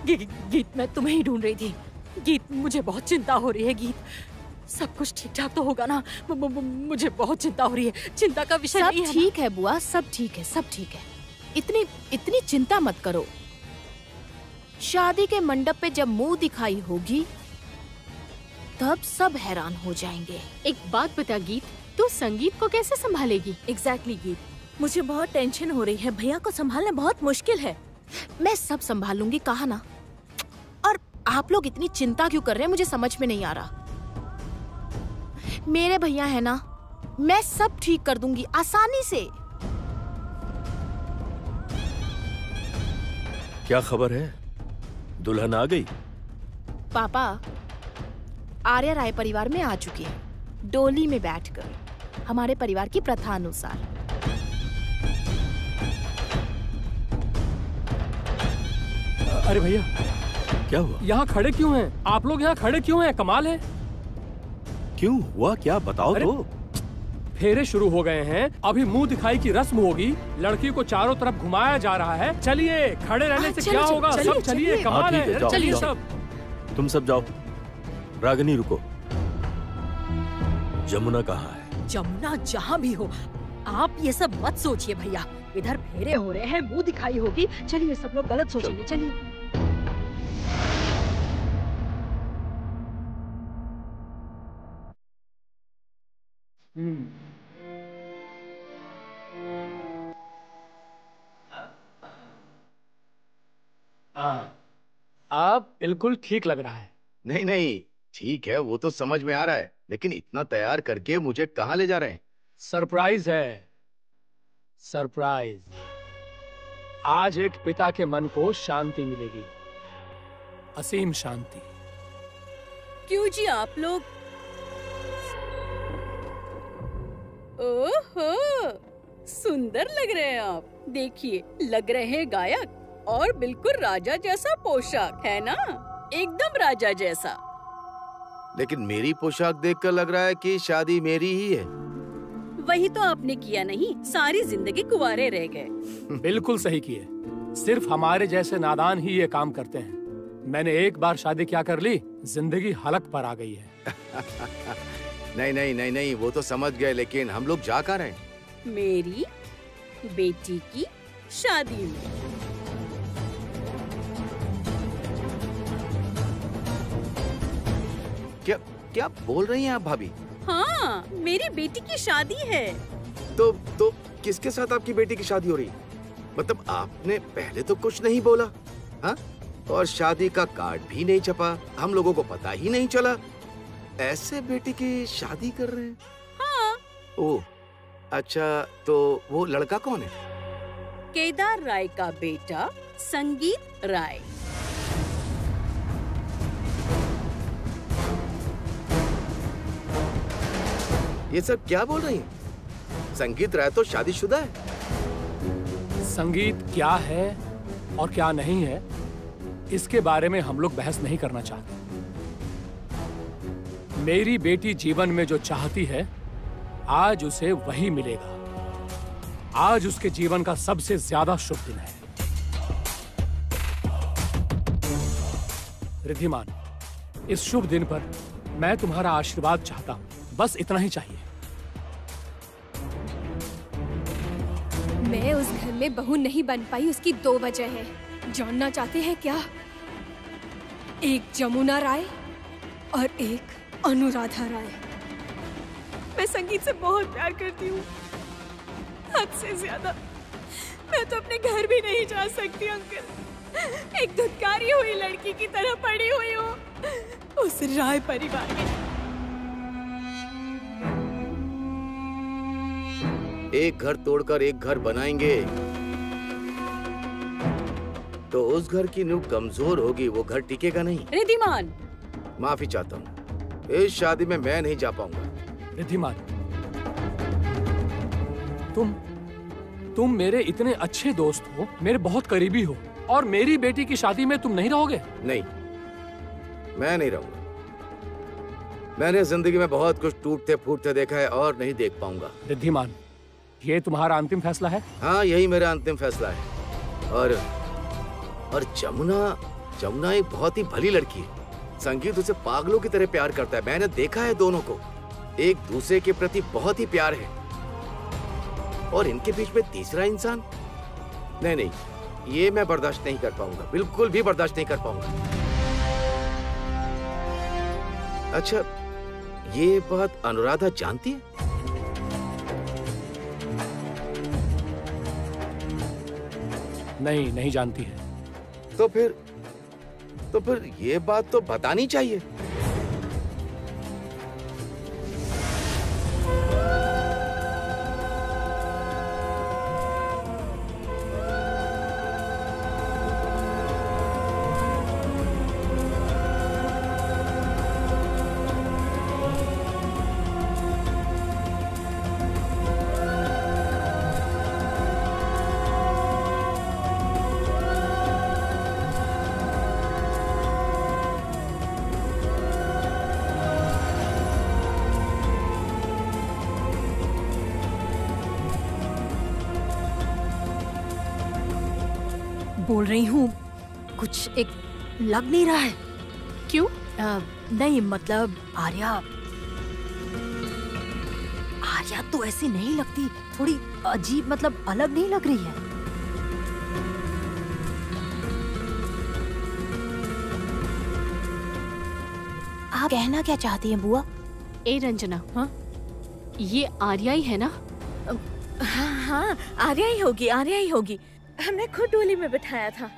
गीत मैं तुम्हें ही ढूंढ रही थी। गीत मुझे बहुत चिंता हो रही है। गीत सब कुछ ठीक ठाक तो होगा ना? मुझे बहुत चिंता हो रही है। चिंता का विषय नहीं है। सब ठीक है बुआ, सब ठीक है, सब ठीक है। इतनी चिंता मत करो। शादी के मंडप पे जब मुंह दिखाई होगी तब सब हैरान हो जाएंगे। एक बात बता गीत, तू संगीत को कैसे संभालेगी? एग्जैक्टली गीत, मुझे बहुत टेंशन हो रही है। भैया को संभालना बहुत मुश्किल है। मैं सब संभालूंगी, कहा ना। और आप लोग इतनी चिंता क्यों कर रहे हैं, मुझे समझ में नहीं आ रहा। मेरे भैया है ना, मैं सब ठीक कर दूंगी आसानी से। क्या खबर है? दुल्हन आ गई? पापा, आर्या राय परिवार में आ चुकी है, डोली में बैठकर, हमारे परिवार की प्रथा अनुसार। अरे भैया, क्या हुआ? यहाँ खड़े क्यों हैं? आप लोग यहाँ खड़े क्यों हैं? कमाल है। क्यों हुआ क्या, बताओ तो। फेरे शुरू हो गए हैं, अभी मुंह दिखाई की रस्म होगी। लड़की को चारों तरफ घुमाया जा रहा है। चलिए, खड़े रहने से क्या होगा? सब चलिए, कमाल है। चलिए सब। तुम सब जाओ। रागिनी रुको। जमुना कहाँ है? जमुना जहाँ भी हो, आप ये सब मत सोचिए भैया। इधर फेरे हो रहे हैं, मुंह दिखाई होगी। चलिए, सब लोग गलत सोचेंगे। चलिए। आप बिल्कुल ठीक लग रहा है। नहीं नहीं, ठीक है, वो तो समझ में आ रहा है, लेकिन इतना तैयार करके मुझे कहाँ ले जा रहे हैं? सरप्राइज है, सरप्राइज। आज एक पिता के मन को शांति मिलेगी, असीम शांति। क्यों जी, आप लोग? ओहो, सुंदर लग रहे हैं आप। देखिए, लग रहे हैं गायक, और बिल्कुल राजा जैसा पोशाक है ना, एकदम राजा जैसा। लेकिन मेरी पोशाक देखकर लग रहा है कि शादी मेरी ही है। वही तो आपने किया नहीं, सारी जिंदगी कुंवारे रह गए। बिल्कुल सही किए। सिर्फ हमारे जैसे नादान ही ये काम करते हैं। मैंने एक बार शादी क्या कर ली, जिंदगी हलक पर आ गई है। नहीं नहीं नहीं नहीं, वो तो समझ गए, लेकिन हम लोग जा कहाँ रहे हैं? मेरी बेटी की शादी में। क्या क्या बोल रही हैं आप भाभी? हाँ, मेरी बेटी की शादी है। तो किसके साथ आपकी बेटी की शादी हो रही है? मतलब आपने पहले तो कुछ नहीं बोला, हाँ? और शादी का कार्ड भी नहीं छपा, हम लोगों को पता ही नहीं चला। ऐसे बेटी की शादी कर रहे हैं? हाँ। ओह, अच्छा, तो वो लड़का कौन है? केदार राय का बेटा संगीत राय। ये सब क्या बोल रही हैं? संगीत राय तो शादीशुदा है। संगीत क्या है और क्या नहीं है, इसके बारे में हम लोग बहस नहीं करना चाहते। मेरी बेटी जीवन में जो चाहती है, आज उसे वही मिलेगा। आज उसके जीवन का सबसे ज्यादा शुभ दिन है। रिद्धिमान, इस शुभ दिन पर मैं तुम्हारा आशीर्वाद चाहता हूं, बस इतना ही चाहिए। मैं उस घर में बहू नहीं बन पाई, उसकी 2 वजह है। जानना चाहते हैं क्या? एक जमुना राय और एक अनुराधा राय। मैं संगीत से बहुत प्यार करती हूँ, हद से ज्यादा। मैं तो अपने घर भी नहीं जा सकती अंकल। एक धुतकारी हुई लड़की की तरह पड़ी हुई हूँ उस राय परिवार में। एक घर तोड़कर एक घर बनाएंगे तो उस घर की नींव कमजोर होगी, वो घर टिकेगा नहीं। रिद्धिमान, माफी चाहता हूँ, इस शादी में मैं नहीं जा पाऊंगा। रिद्धिमान, तुम मेरे इतने अच्छे दोस्त हो, मेरे बहुत करीबी हो, और मेरी बेटी की शादी में तुम नहीं रहोगे? नहीं, मैं नहीं रहूंगा। मैंने जिंदगी में बहुत कुछ टूटते फूटते देखा है और नहीं देख पाऊंगा। रिद्धिमान, ये तुम्हारा अंतिम फैसला है? हाँ, यही मेरा अंतिम फैसला है। और जमुना जमुना एक बहुत ही भली लड़की है। संगीत उसे पागलों की तरह प्यार करता है। मैंने देखा है दोनों को एक दूसरे के प्रति बहुत ही प्यार है। और इनके बीच में तीसरा इंसान? नहीं नहीं, ये मैं बर्दाश्त नहीं कर पाऊंगा, बिल्कुल भी बर्दाश्त नहीं कर पाऊंगा। अच्छा, ये बात अनुराधा जानती है? नहीं, नहीं जानती है। तो फिर ये बात तो बतानी चाहिए। बोल रही हूँ, कुछ एक लग नहीं रहा है। क्यों? नहीं मतलब आर्या तो ऐसी नहीं लगती, थोड़ी अजीब, मतलब अलग नहीं लग रही है। आप कहना क्या चाहती हैं बुआ? ए रंजना, हाँ? ये आर्या ही है ना? हाँ हाँ, आर्या ही होगी। हमने खुद डोली में बिठाया था।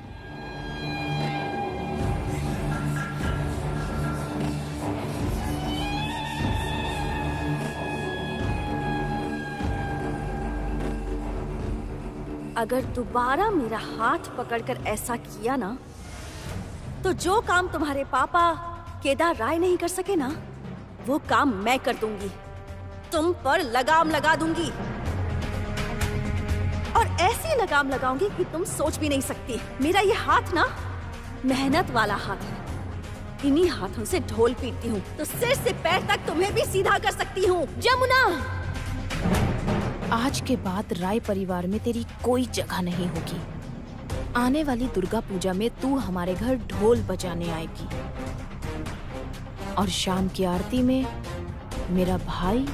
अगर दोबारा मेरा हाथ पकड़कर ऐसा किया ना, तो जो काम तुम्हारे पापा केदार राय नहीं कर सके ना, वो काम मैं कर दूंगी। तुम पर लगाम लगा दूंगी, और ऐसी लगाम लगाऊंगी कि तुम सोच भी नहीं सकती। मेरा ये हाथ ना मेहनत वाला हाथ है। इन्हीं हाथों से ढोल पीटती हूँ तो सिर से पैर तक तुम्हें भी सीधा कर सकती हूँ। जमुना, आज के बाद राय परिवार में तेरी कोई जगह नहीं होगी। आने वाली दुर्गा पूजा में तू हमारे घर ढोल बजाने आएगी, और शाम की आरती में मेरा भाई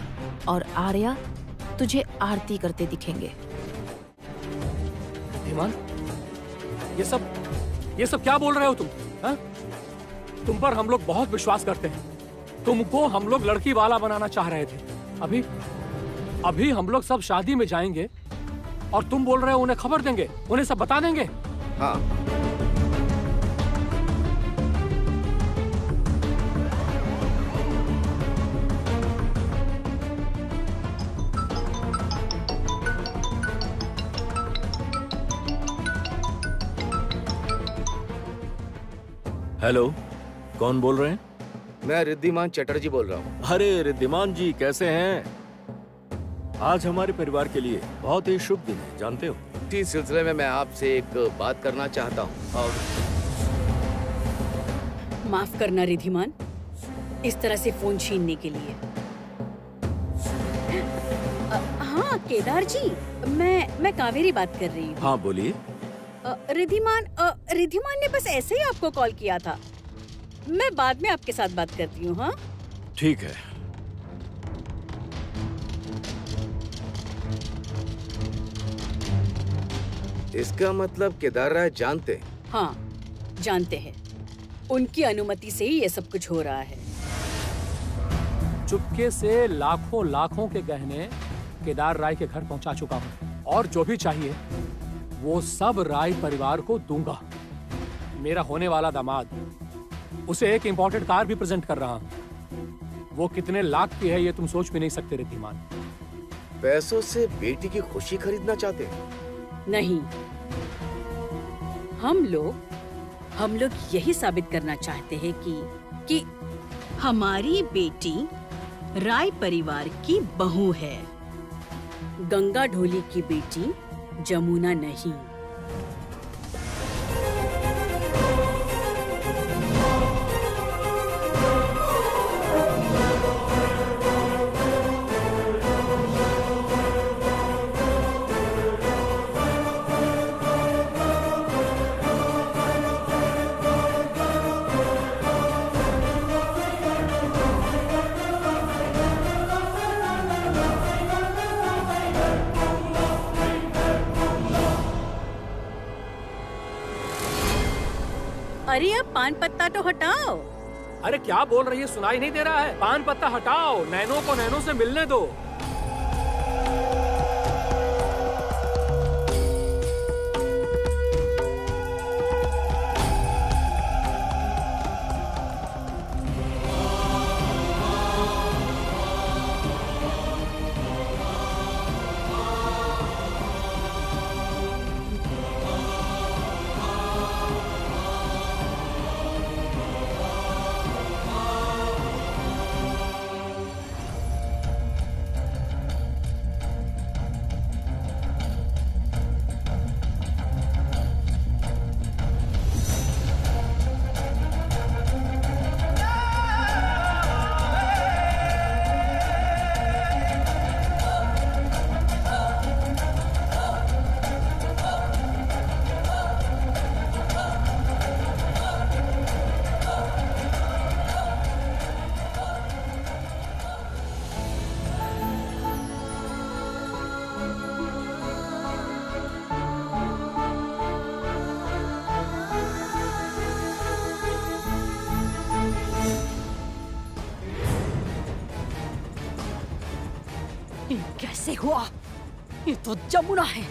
और आर्या तुझे आरती करते दिखेंगे। ईमान, ये सब क्या बोल रहे हो तुम? हा? तुम पर हम लोग बहुत विश्वास करते हैं। तुमको हम लोग लड़की वाला बनाना चाह रहे थे। अभी हम लोग सब शादी में जाएंगे और तुम बोल रहे हो उन्हें खबर देंगे, उन्हें सब बता देंगे। हाँ। हेलो, कौन बोल रहे हैं? मैं रिद्धिमान चटर्जी बोल रहा हूँ। अरे रिद्धिमान जी, कैसे हैं? आज हमारे परिवार के लिए बहुत ही शुभ दिन है, जानते हो। इसी सिलसिले में मैं आपसे एक बात करना चाहता हूँ। और माफ करना रिद्धिमान, इस तरह से फोन छीनने के लिए। हाँ केदार जी, मैं कावेरी बात कर रही हूँ। हाँ बोलिए। रिद्धिमान ने बस ऐसे ही आपको कॉल किया था। मैं बाद में आपके साथ बात करती हूँ। हाँ ठीक है। इसका मतलब केदार राय जानते हैं? हाँ जानते हैं, उनकी अनुमति से ही ये सब कुछ हो रहा है। चुपके से लाखों के गहने केदार राय के घर पहुंचा चुका हूं, और जो भी चाहिए वो सब राय परिवार को दूंगा। मेरा होने वाला दामाद, उसे एक इंपॉर्टेंट कार भी प्रेजेंट कर रहा हूं। वो कितने लाख की है ये तुम सोच भी नहीं सकते रिद्धिमान। पैसों से बेटी की खुशी खरीदना चाहते हैं? नहीं, हम लोग यही साबित करना चाहते हैं कि हमारी बेटी राय परिवार की बहू है, गंगा ढोली की बेटी जमुना नहीं। अरे अब पान पत्ता तो हटाओ। अरे क्या बोल रही है, सुनाई नहीं दे रहा है? पान पत्ता हटाओ, नैनो को नैनो से मिलने दो। कैसे हुआ? ये तो जमुना है।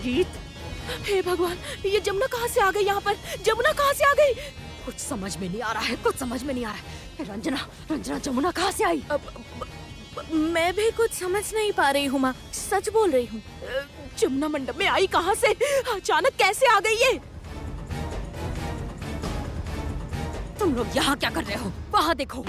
गीत, हे भगवान, ये जमुना कहाँ से आ गई यहाँ पर? जमुना कहाँ से आ गई? कुछ समझ में नहीं आ रहा है, कुछ समझ में नहीं आ रहा है। रंजना, रंजना, जमुना कहाँ से आई? मैं भी कुछ समझ नहीं पा रही हूँ माँ, सच बोल रही हूँ। जमुना मंडप में आई कहाँ से? अचानक कैसे आ गई ये? तुम लोग यहाँ क्या कर रहे हो? वहाँ देखो।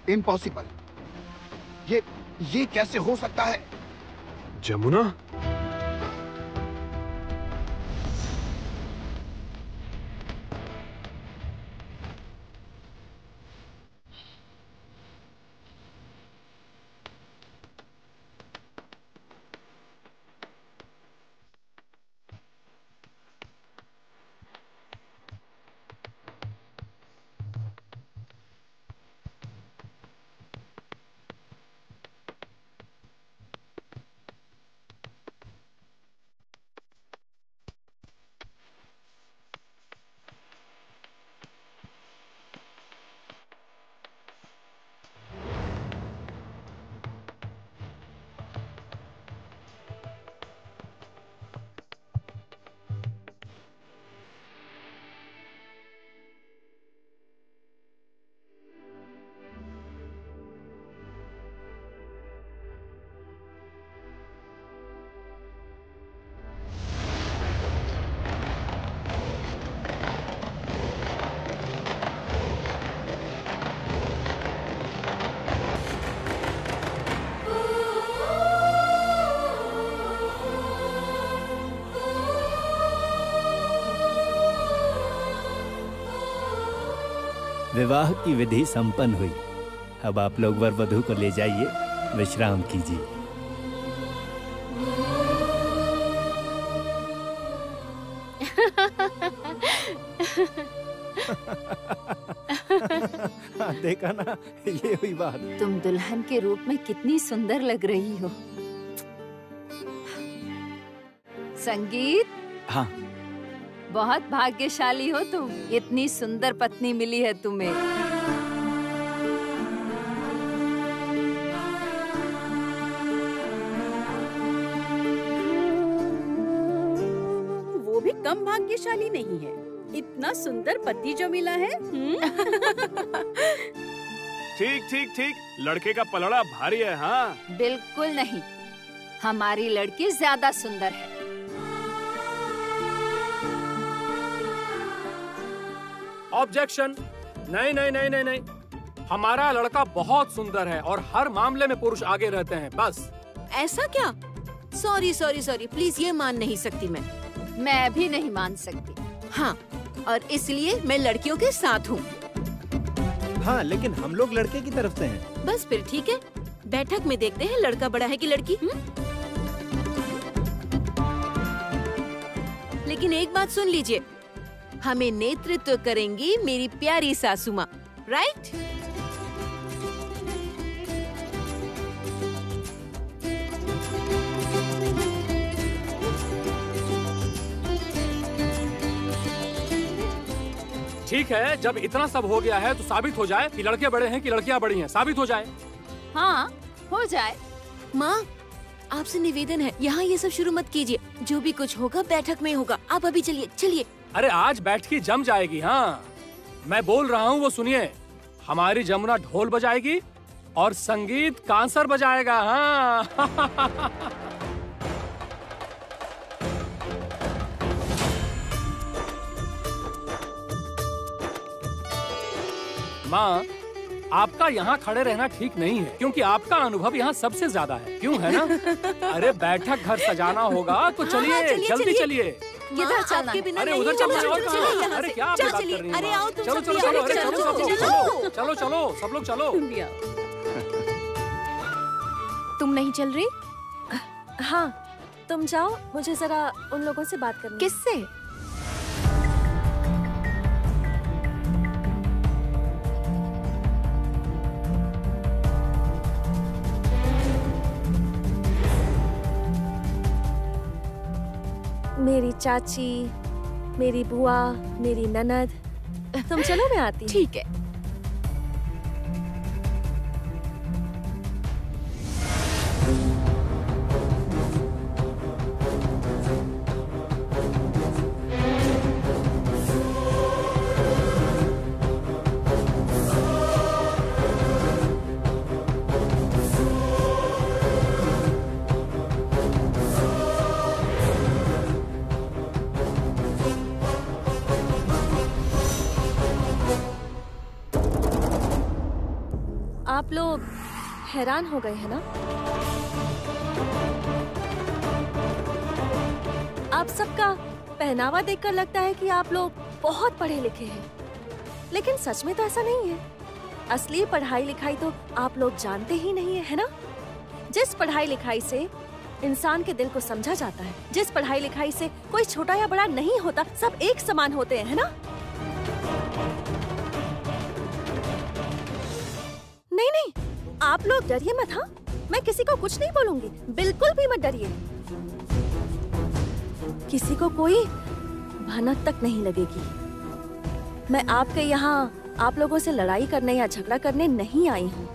इम्पॉसिबल। ये कैसे हो सकता है? जमुना, विवाह की विधि संपन्न हुई। अब आप लोग वर वधू को ले जाइए, विश्राम कीजिए। देखा ना, ये हुई बात। तुम दुल्हन के रूप में कितनी सुंदर लग रही हो। संगीत, हाँ, बहुत भाग्यशाली हो तुम, इतनी सुंदर पत्नी मिली है तुम्हें। वो भी कम भाग्यशाली नहीं है, इतना सुंदर पति जो मिला है। ठीक ठीक ठीक, लड़के का पलड़ा भारी है। हाँ, बिल्कुल नहीं, हमारी लड़की ज्यादा सुंदर है। ऑब्जेक्शन। नहीं नहीं नहीं नहीं नहीं, हमारा लड़का बहुत सुंदर है और हर मामले में पुरुष आगे रहते हैं। बस ऐसा क्या? सॉरी सॉरी सॉरी, प्लीज ये मान नहीं सकती मैं भी नहीं मान सकती। हाँ, और इसलिए मैं लड़कियों के साथ हूँ। हाँ, लेकिन हम लोग लड़के की तरफ से हैं। बस फिर ठीक है, बैठक में देखते हैं लड़का बड़ा है कि लड़की। लेकिन एक बात सुन लीजिए, हमें नेतृत्व करेंगी मेरी प्यारी सासू माँ, राइट? ठीक है, जब इतना सब हो गया है तो साबित हो जाए कि लड़के बड़े हैं कि लड़कियां बड़ी हैं। साबित हो जाए। हाँ, हो जाए। माँ, आपसे निवेदन है, यहाँ ये सब शुरू मत कीजिए। जो भी कुछ होगा बैठक में होगा। आप अभी चलिए चलिए। अरे आज बैठकी जम जाएगी। हाँ, मैं बोल रहा हूँ वो सुनिए। हमारी जमुना ढोल बजाएगी और संगीत कांसर बजाएगा। हाँ। माँ, आपका यहाँ खड़े रहना ठीक नहीं है, क्योंकि आपका अनुभव यहाँ सबसे ज्यादा है। क्यों, है ना? अरे बैठक घर सजाना होगा तो चलिए। हाँ, चलिए, जल्दी चलिए। इधर चलना। आपके बिना अरे नहीं उधर होगा। चलो। और चलिए कहाँ? यहाँ अरे से। क्या चलो, बात कर चलिए। रही हैं? अरे आओ तुम चलो सब चलो भी, चलो। अरे अरे चलो, चलो चलो, चलो चलो चलो, सब लोग चलो। तुम नहीं चल रही? हाँ, तुम जाओ, मुझे जरा उन लोगों से बात करनी है। किससे? मेरी चाची, मेरी बुआ, मेरी ननद। तुम चलो, मैं आती हूँ। ठीक है। आप लोग हैरान हो गए हैं ना? आप सबका पहनावा देखकर लगता है कि आप लोग बहुत पढ़े लिखे हैं, लेकिन सच में तो ऐसा नहीं है। असली पढ़ाई लिखाई तो आप लोग जानते ही नहीं है, है ना? जिस पढ़ाई लिखाई से इंसान के दिल को समझा जाता है, जिस पढ़ाई लिखाई से कोई छोटा या बड़ा नहीं होता, सब एक समान होते हैं, है ना? नहीं, आप लोग डरिए मत। हाँ, मैं किसी को कुछ नहीं बोलूंगी, बिल्कुल भी मत डरिए। किसी को कोई भनक तक नहीं लगेगी। मैं आपके यहाँ आप लोगों से लड़ाई करने या झगड़ा करने नहीं आई हूँ।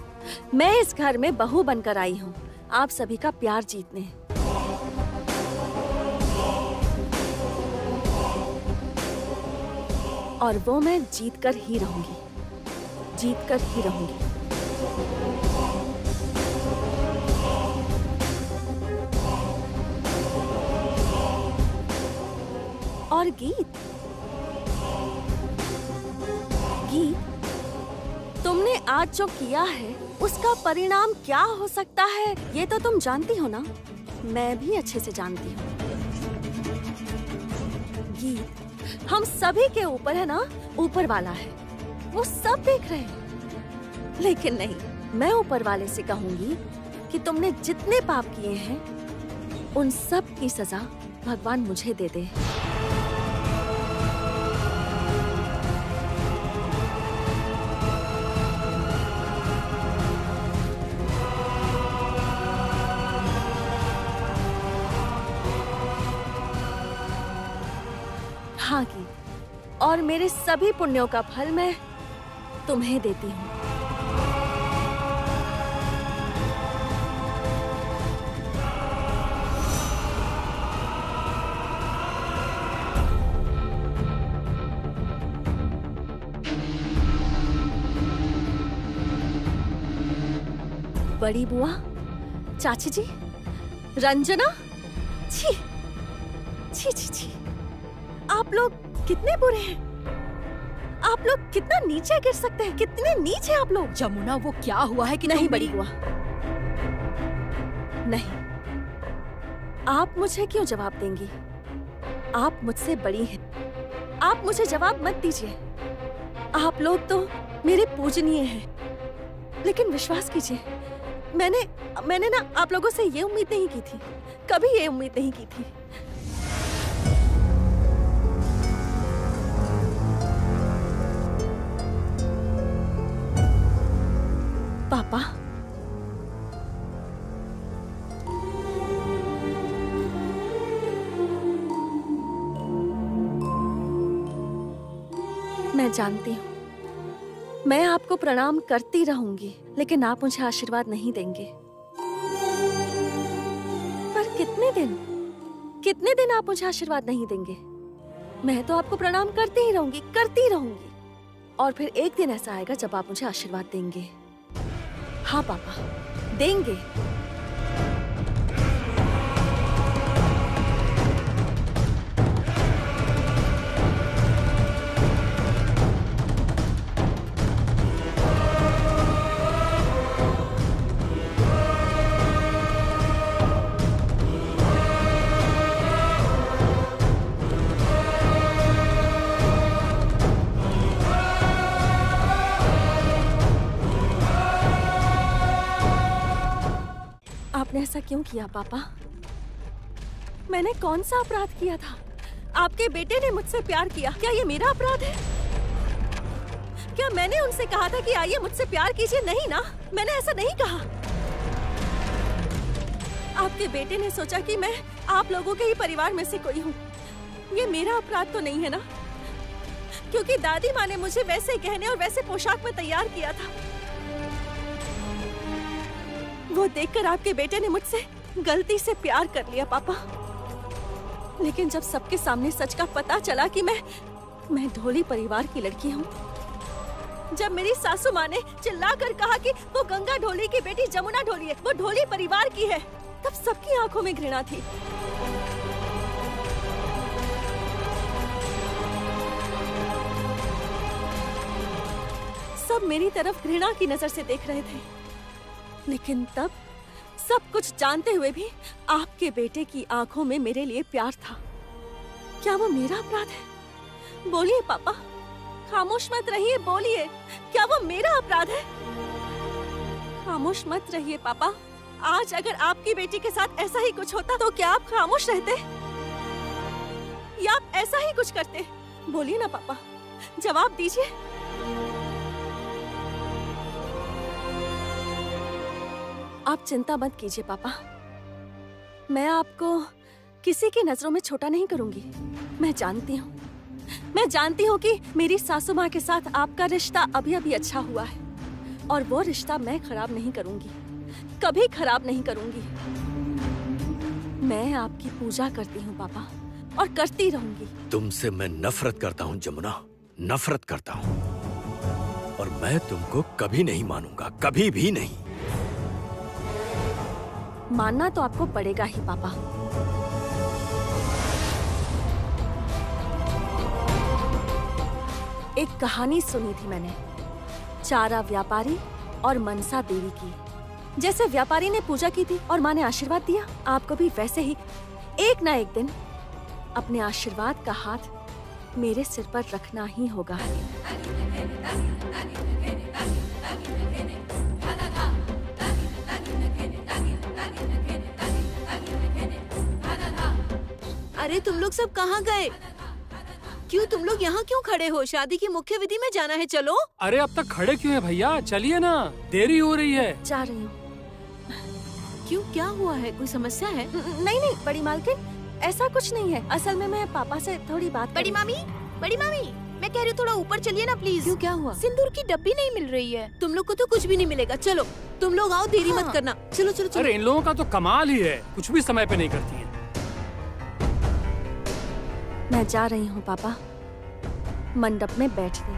मैं इस घर में बहू बनकर आई हूँ, आप सभी का प्यार जीतने। और वो मैं जीत कर ही रहूंगी, जीत कर ही रहूंगी। और गीत, तुमने आज जो किया है उसका परिणाम क्या हो सकता है ये तो तुम जानती हो ना? मैं भी अच्छे से जानती हूँ। गीत हम सभी के ऊपर है ना, ऊपर वाला है, वो सब देख रहे हैं। लेकिन नहीं, मैं ऊपर वाले से कहूंगी कि तुमने जितने पाप किए हैं उन सब की सजा भगवान मुझे दे दे। हाँ की, और मेरे सभी पुण्यों का फल मैं तुम्हें देती हूँ। बड़ी बुआ, चाची जी, रंजना, छी छी छी छी, आप लोग कितने बुरे हैं। आप लोग कितना नीचे गिर सकते हैं, कितने नीचे आप लोग। जमुना, वो क्या हुआ है कि नहीं तुम बड़ी बुआ, नहीं। आप मुझे क्यों जवाब देंगी? आप मुझसे बड़ी हैं। आप मुझे जवाब मत दीजिए। आप लोग तो मेरे पूजनीय हैं, लेकिन विश्वास कीजिए, मैंने ना आप लोगों से ये उम्मीद नहीं की थी, कभी ये उम्मीद नहीं की थी। मैं जानती हूँ मैं आपको प्रणाम करती रहूंगी, लेकिन आप मुझे आशीर्वाद नहीं देंगे। पर कितने दिन आप मुझे आशीर्वाद नहीं देंगे? मैं तो आपको प्रणाम करती ही रहूंगी, करती रहूंगी। और फिर एक दिन ऐसा आएगा जब आप मुझे आशीर्वाद देंगे। हाँ पापा, देंगे। आपने ऐसा क्यों किया पापा? मैंने कौन सा अपराध किया था? आपके बेटे ने मुझसे प्यार किया, क्या ये मेरा अपराध है? क्या मैंने उनसे कहा था कि आइए मुझसे प्यार कीजिए? नहीं ना, मैंने ऐसा नहीं कहा। आपके बेटे ने सोचा कि मैं आप लोगों के ही परिवार में से कोई हूँ। ये मेरा अपराध तो नहीं है ना? क्योंकि दादी माँ ने मुझे वैसे गहने और वैसे पोशाक में तैयार किया था। वो देखकर आपके बेटे ने मुझसे गलती से प्यार कर लिया पापा। लेकिन जब सबके सामने सच का पता चला कि मैं ढोली परिवार की लड़की हूँ, जब मेरी सासू माँ ने चिल्लाकर कहा कि वो गंगा ढोली की बेटी जमुना ढोली है, वो ढोली परिवार की है, तब सबकी आंखों में घृणा थी। सब मेरी तरफ घृणा की नजर से देख रहे थे। लेकिन तब सब कुछ जानते हुए भी आपके बेटे की आंखों में मेरे लिए प्यार था। क्या वो मेरा अपराध है? बोलिए पापा, खामोश मत रहिए, बोलिए, क्या वो मेरा अपराध है? खामोश मत रहिए पापा। आज अगर आपकी बेटी के साथ ऐसा ही कुछ होता तो क्या आप खामोश रहते या आप ऐसा ही कुछ करते? बोलिए ना पापा, जवाब दीजिए। आप चिंता मत कीजिए पापा, मैं आपको किसी की नजरों में छोटा नहीं करूंगी। मैं जानती हूँ कि मेरी सासू माँ के साथ आपका रिश्ता अभी अभी अच्छा हुआ है और वो रिश्ता मैं खराब नहीं करूंगी, कभी खराब नहीं करूंगी। मैं आपकी पूजा करती हूँ पापा और करती रहूंगी। तुमसे मैं नफरत करता हूँ जमुना, नफरत करता हूँ, और मैं तुमको कभी नहीं मानूंगा, कभी भी नहीं। मानना तो आपको पड़ेगा ही पापा। एक कहानी सुनी थी मैंने, चारा व्यापारी और मनसा देवी की। जैसे व्यापारी ने पूजा की थी और माँ ने आशीर्वाद दिया, आपको भी वैसे ही एक ना एक दिन अपने आशीर्वाद का हाथ मेरे सिर पर रखना ही होगा। अरे तुम लोग सब कहाँ गए? क्यों तुम लोग यहाँ क्यों खड़े हो? शादी की मुख्य विधि में जाना है, चलो। अरे अब तक खड़े क्यों हैं भैया? चलिए ना, देरी हो रही है। जा रही हूँ। क्यों, क्या हुआ है? कोई समस्या है? नहीं बड़ी मालकिन, ऐसा कुछ नहीं है। असल में मैं पापा से थोड़ी बात बड़ी मामी, मैं कह रही हूँ थोड़ा ऊपर चलिए ना प्लीज। क्यों, क्या हुआ? सिंदूर की डब्बी नहीं मिल रही है। तुम लोग को तो कुछ भी नहीं मिलेगा। चलो तुम लोग आओ, देरी मत करना। चलो चलो चलो। अरे इन लोगों का तो कमाल ही है, कुछ भी समय पे नहीं करती है। मैं जा रही हूँ पापा, मंडप में बैठने।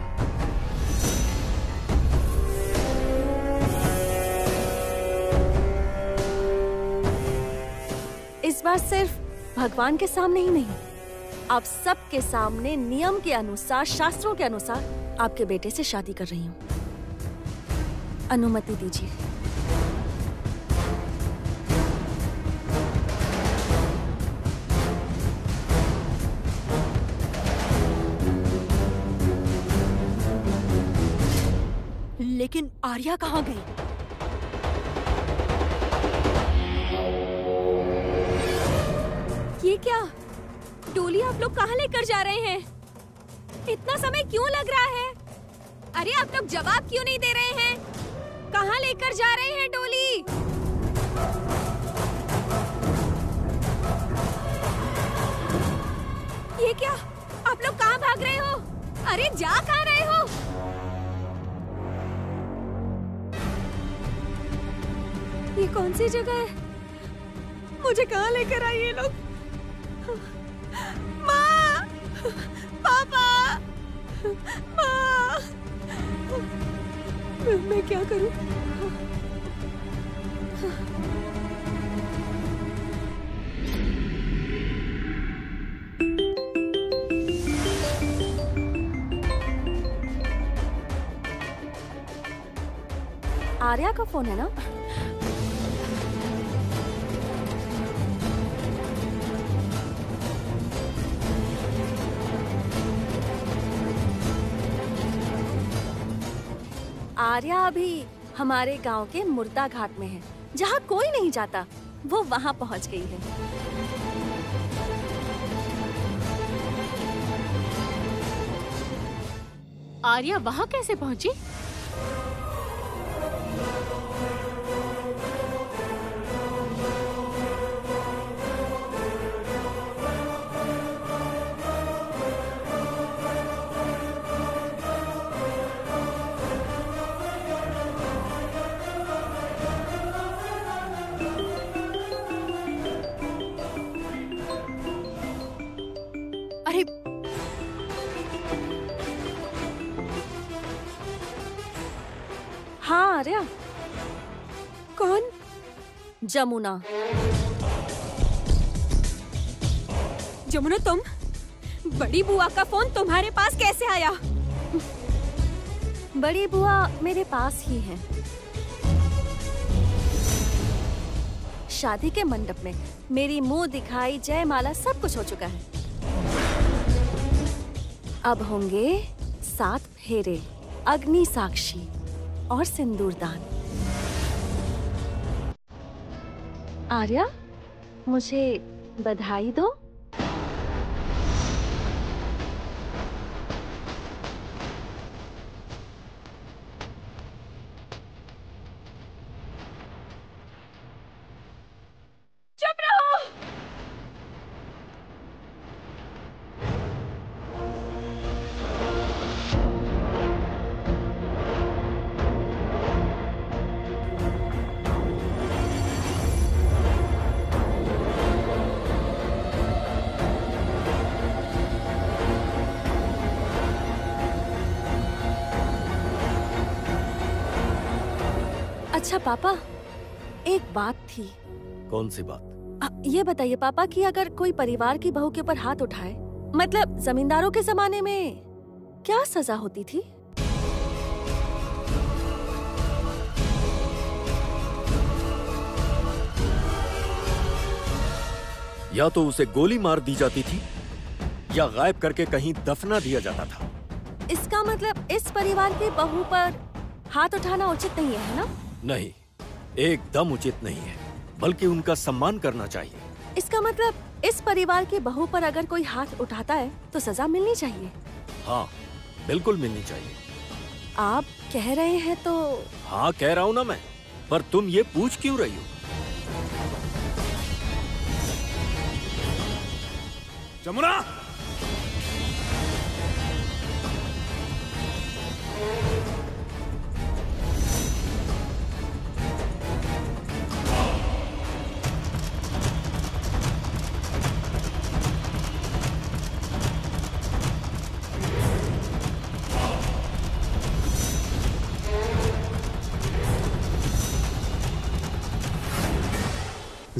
इस बार सिर्फ भगवान के सामने ही नहीं, आप सबके सामने नियम के अनुसार, शास्त्रों के अनुसार आपके बेटे से शादी कर रही हूँ। अनुमति दीजिए। लेकिन आर्या कहाँ गई? ये क्या? डोली आप लोग कहाँ लेकर जा रहे हैं? इतना समय क्यों लग रहा है? अरे आप लोग जवाब क्यों नहीं दे रहे हैं? कहाँ लेकर जा रहे हैं डोली? ये क्या? आप लोग कहाँ भाग रहे हो? अरे जा कहाँ रहे हो? ये कौन सी जगह है? मुझे कहाँ लेकर आए ये लोग? माँ, पापा, माँ, मैं क्या करूं? आर्या का फोन है ना? आर्या अभी हमारे गांव के मुर्दा घाट में है, जहाँ कोई नहीं जाता। वो वहाँ पहुँच गई है। आर्या वहाँ कैसे पहुँची? अरे हाँ आर्या। कौन? जमुना। जमुना, तुम? बड़ी बुआ का फोन तुम्हारे पास कैसे आया? बड़ी बुआ मेरे पास ही है। शादी के मंडप में मेरी मुंह दिखाई, जयमाला, सब कुछ हो चुका है। अब होंगे 7 फेरे, अग्नि साक्षी और सिंदूरदान। आर्या, मुझे बधाई दो। चुप रहो। अच्छा पापा, एक बात थी। कौन सी बात? ये बताइए पापा कि अगर कोई परिवार की बहू के ऊपर हाथ उठाए, मतलब जमींदारों के जमाने में क्या सजा होती थी? या तो उसे गोली मार दी जाती थी या गायब करके कहीं दफना दिया जाता था। इसका मतलब इस परिवार की बहू पर हाथ उठाना उचित नहीं है ना? नहीं, एकदम उचित नहीं है, बल्कि उनका सम्मान करना चाहिए। इसका मतलब इस परिवार की बहू पर अगर कोई हाथ उठाता है तो सजा मिलनी चाहिए। हाँ, बिल्कुल मिलनी चाहिए। आप कह रहे हैं तो? हाँ, कह रहा हूँ ना मैं, पर तुम ये पूछ क्यों रही हो? जमुना!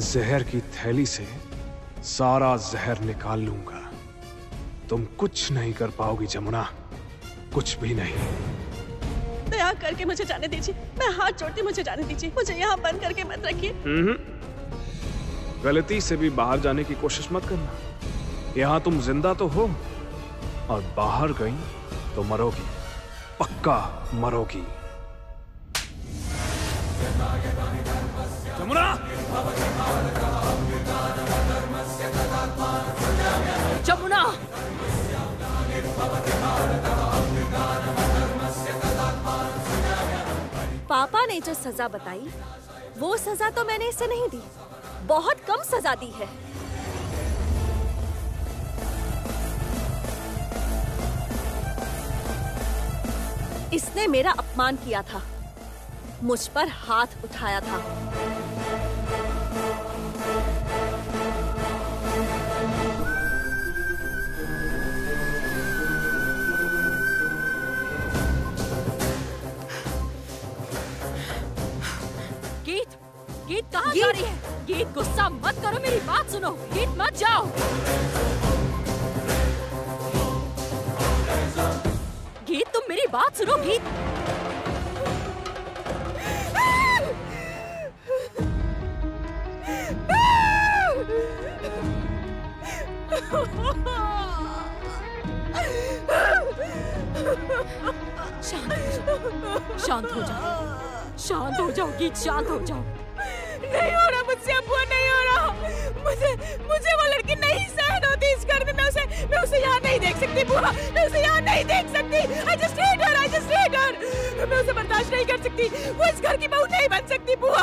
जहर की थैली से सारा जहर निकाल लूंगा। तुम कुछ नहीं कर पाओगी जमुना, कुछ भी नहीं। दया करके मुझे जाने दीजिए, मैं हाथ जोड़ती, मुझे जाने दीजिए, मुझे यहाँ बंद करके मत रखिए। गलती से भी बाहर जाने की कोशिश मत करना। यहाँ तुम जिंदा तो हो, और बाहर गई तो मरोगी, पक्का मरोगी। जमुना! जमुना! पापा ने जो सजा बताई, वो सजा तो मैंने इसे नहीं दी, बहुत कम सजा दी है। इसने मेरा अपमान किया था, मुझ पर हाथ उठाया था। गीत, गीत कहाँ जा रही है? गीत गुस्सा मत करो, मेरी बात सुनो। गीत मत जाओ। गीत तुम मेरी बात सुनो। गीत शांत हो जाओ, शांत हो जाओ गीत, शांत हो जाओ। नहीं हो रहा मुझसे अब्बू, नहीं हो रहा। मुझे वो लड़की नहीं सहन होती इस घर में। मैं उसे यहाँ नहीं देख सकती बुआ, मैं उसे यहाँ नहीं देख सकती। I just hate her, I just hate her। मैं उसे बर्दाश्त नहीं कर सकती। वो इस घर की बहू नहीं बन सकती बुआ।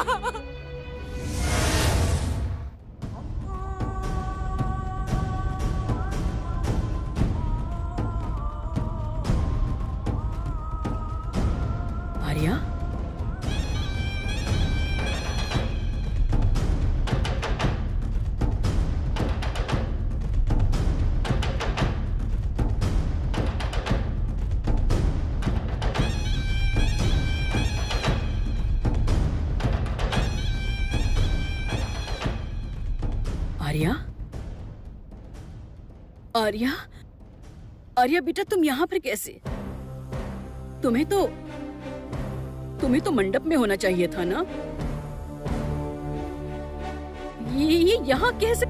आर्या, आर्या, आर्या, आर्या बेटा, तुम यहाँ पर कैसे? तुम्हें तो मंडप में होना चाहिए था ना। ये यहाँ कैसे?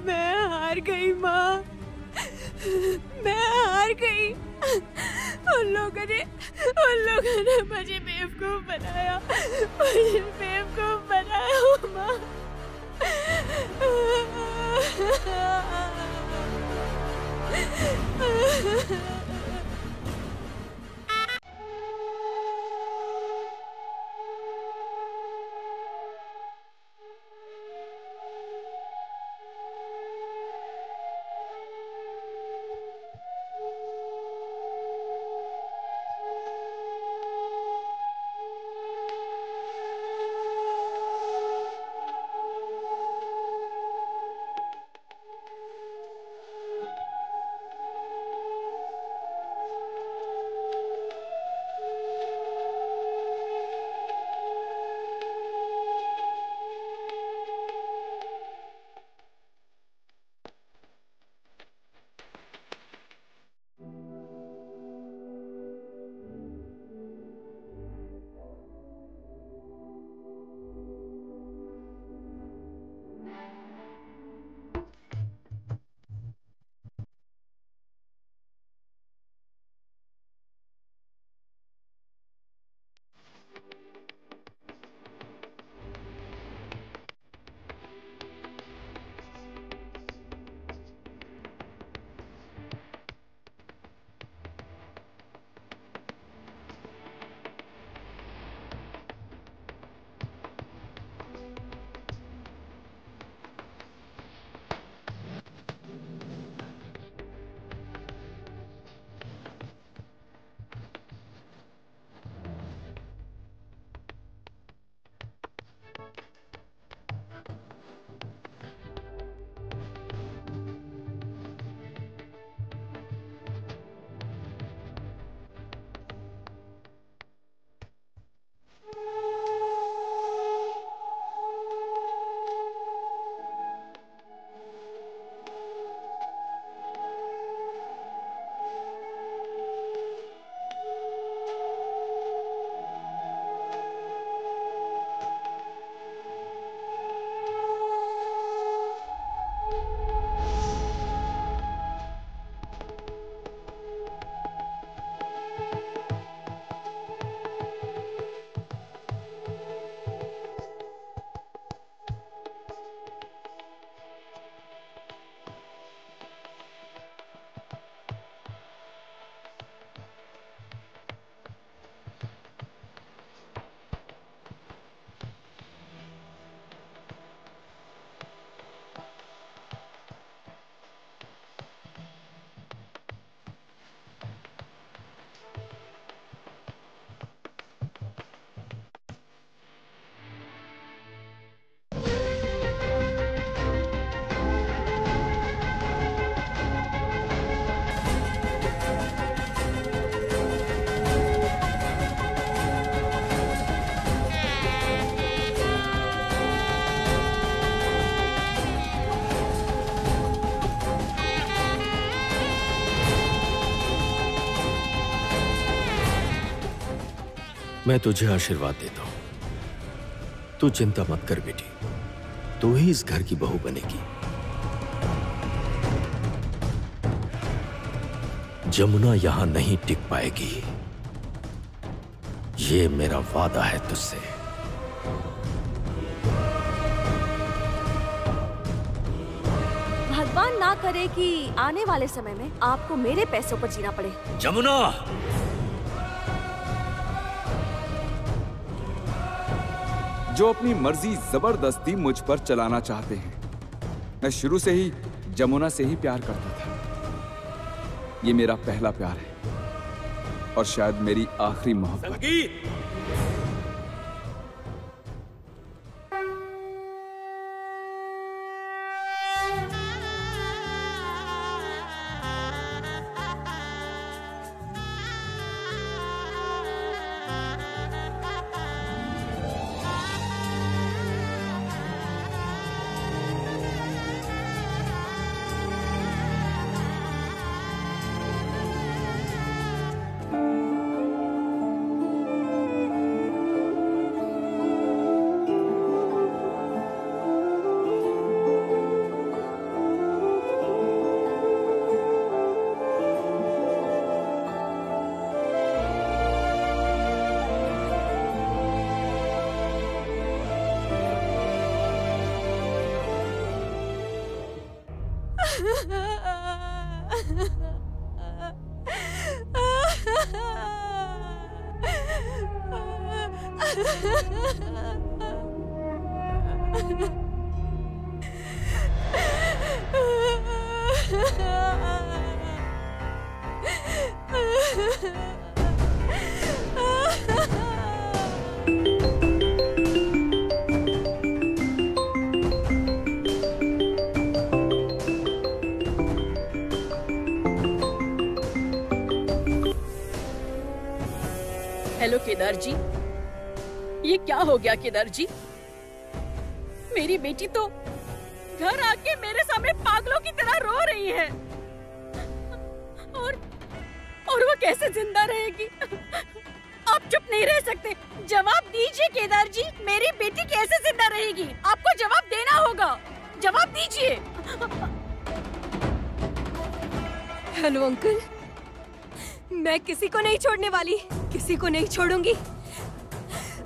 मैं हार गई माँ, मैं हार गई। उन लोगों ने मुझे बेवकूफ बनाया, मुझे बेवकूफ बनाया माँ। मैं तुझे आशीर्वाद देता हूं। तू चिंता मत कर बेटी, तू ही इस घर की बहू बनेगी। जमुना यहां नहीं टिक पाएगी, ये मेरा वादा है तुझसे। भगवान ना करे कि आने वाले समय में आपको मेरे पैसों पर जीना पड़े। जमुना, जो अपनी मर्जी जबरदस्ती मुझ पर चलाना चाहते हैं। मैं शुरू से ही जमुना से ही प्यार करता था। ये मेरा पहला प्यार है और शायद मेरी आखिरी मोहब्बत। हेलो केदार जी, ये क्या हो गया केदार जी? मेरी बेटी तो घर आके मेरे सामने पागलों की तरह रो रही है और वो कैसे जिंदा रहेगी? आप चुप नहीं रह सकते, जवाब दीजिए केदार जी, मेरी बेटी कैसे जिंदा रहेगी? आपको जवाब देना होगा, जवाब दीजिए। हेलो अंकल, मैं किसी को नहीं छोड़ने वाली, किसी को नहीं छोड़ूंगी।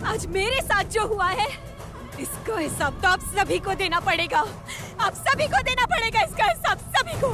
आज मेरे साथ जो हुआ है इसका हिसाब तो आप सभी को देना पड़ेगा, आप सभी को देना पड़ेगा इसका हिसाब, सभी को।